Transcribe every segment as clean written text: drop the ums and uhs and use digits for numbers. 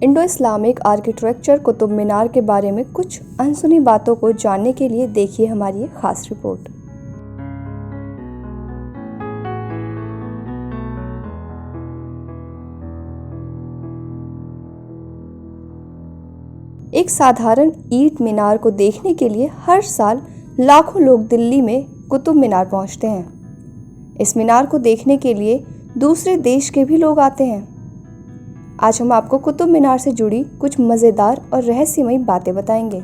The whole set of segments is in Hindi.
Indo Islamic architecture Qutub Minar के बारे में कुछ अनसुनी बातों को जानने के लिए देखिए हमारी ये खास रिपोर्ट। एक साधारण ईंट मीनार को देखने के लिए हर साल लाखों लोग दिल्ली में कुतुब मीनार पहुंचते हैं। इस मीनार को देखने के लिए दूसरे देश के भी लोग आते हैं। आज हम आपको कुतुब मीनार से जुड़ी कुछ मज़ेदार और रहस्यमयी बातें बताएंगे।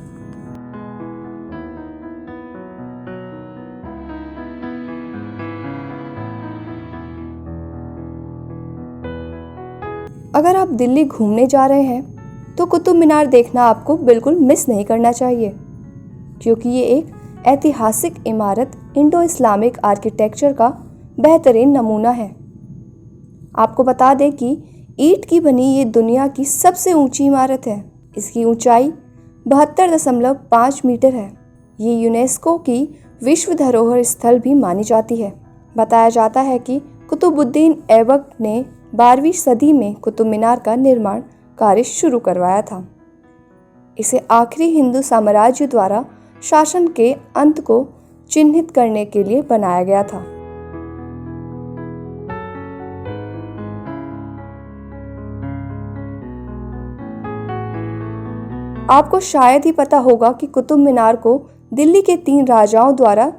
अगर आप दिल्ली घूमने जा रहे हैं तो कुतुब मीनार देखना आपको बिल्कुल मिस नहीं करना चाहिए, क्योंकि ये एक ऐतिहासिक इमारत इंडो इस्लामिक आर्किटेक्चर का बेहतरीन नमूना है। आपको बता दें कि ईंट की बनी ये दुनिया की सबसे ऊंची इमारत है। इसकी ऊंचाई 72.5 मीटर है। ये यूनेस्को की विश्व धरोहर स्थल भी मानी जाती है। बताया जाता है कि कुतुबुद्दीन ऐबक ने 12वीं सदी में कुतुब मीनार का निर्माण कार्य शुरू करवाया था। इसे आखिरी हिंदू साम्राज्य द्वारा शासन के अंत को चिन्हित करने के लिए बनाया गया था। आपको शायद ही पता होगा कि कुतुब मीनार को दिल्ली के 3 राजाओं द्वारा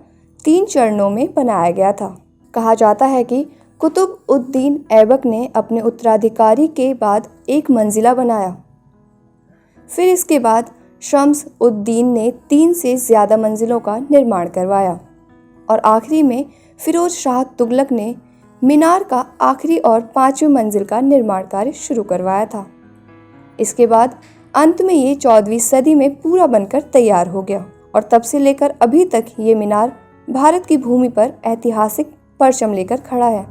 3 चरणों में बनाया गया था। कहा जाता है कि कुतुब-उद-दीन ऐबक ने अपने उत्तराधिकारी के बाद एक मंजिला बनाया। फिर इसके बाद शम्स-उद-दीन ने 3 से ज़्यादा मंजिलों का निर्माण करवाया और आखिरी में फिरोज शाह तुगलक ने मीनार का आखिरी और 5वीं मंजिल का निर्माण कार्य शुरू करवाया था। इसके बाद अंत में ये 14वीं सदी में पूरा बनकर तैयार हो गया और तब से लेकर अभी तक ये मीनार भारत की भूमि पर ऐतिहासिक परचम लेकर खड़ा है।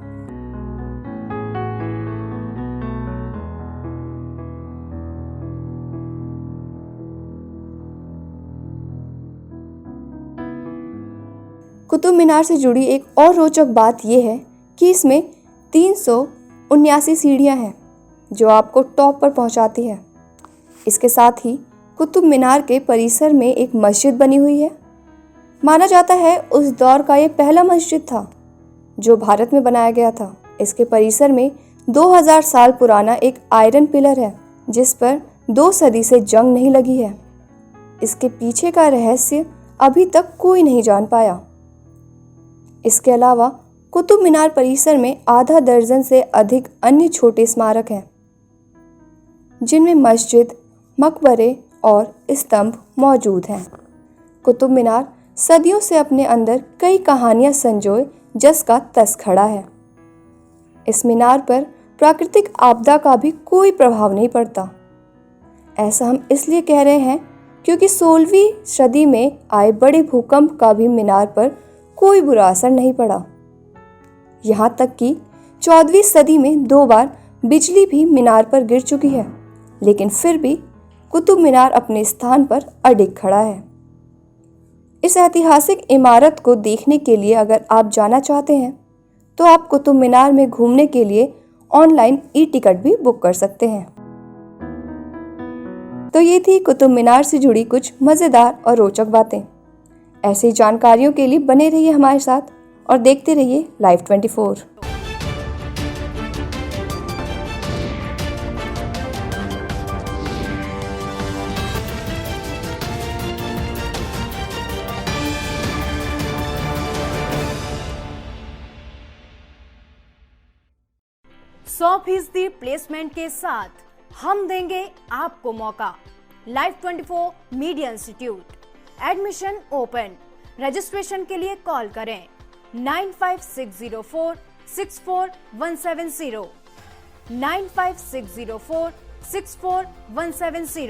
कुतुब मीनार से जुड़ी एक और रोचक बात यह है कि इसमें 379 सीढ़ियां हैं जो आपको टॉप पर पहुंचाती है। इसके साथ ही कुतुब मीनार के परिसर में एक मस्जिद बनी हुई है। माना जाता है उस दौर का ये पहला मस्जिद था जो भारत में बनाया गया था। इसके परिसर में 2000 साल पुराना एक आयरन पिलर है जिस पर 2 सदी से जंग नहीं लगी है। इसके पीछे का रहस्य अभी तक कोई नहीं जान पाया। इसके अलावा कुतुब मीनार परिसर में आधा दर्जन से अधिक अन्य छोटे स्मारक हैं जिनमें मस्जिद, मकबरे और स्तंभ मौजूद हैं। कुतुब मीनार सदियों से अपने अंदर कई कहानियां संजोए जस का तस खड़ा है। इस मीनार पर प्राकृतिक आपदा का भी कोई प्रभाव नहीं पड़ता। ऐसा हम इसलिए कह रहे हैं क्योंकि 16वीं सदी में आए बड़े भूकंप का भी मीनार पर कोई बुरा असर नहीं पड़ा। यहाँ तक कि 14वीं सदी में 2 बार बिजली भी मीनार पर गिर चुकी है, लेकिन फिर भी कुतुब मीनार अपने स्थान पर अडिग खड़ा है। इस ऐतिहासिक इमारत को देखने के लिए अगर आप जाना चाहते हैं तो आप कुतुब मीनार में घूमने के लिए ऑनलाइन ई-टिकट भी बुक कर सकते हैं। तो ये थी कुतुब मीनार से जुड़ी कुछ मज़ेदार और रोचक बातें। ऐसी जानकारियों के लिए बने रहिए हमारे साथ और देखते रहिए लाइव 24। %100 प्लेसमेंट के साथ हम देंगे आपको मौका। Live 24 media institute admission open. Registration के लिए कॉल करें 95604 64170 95604 64170।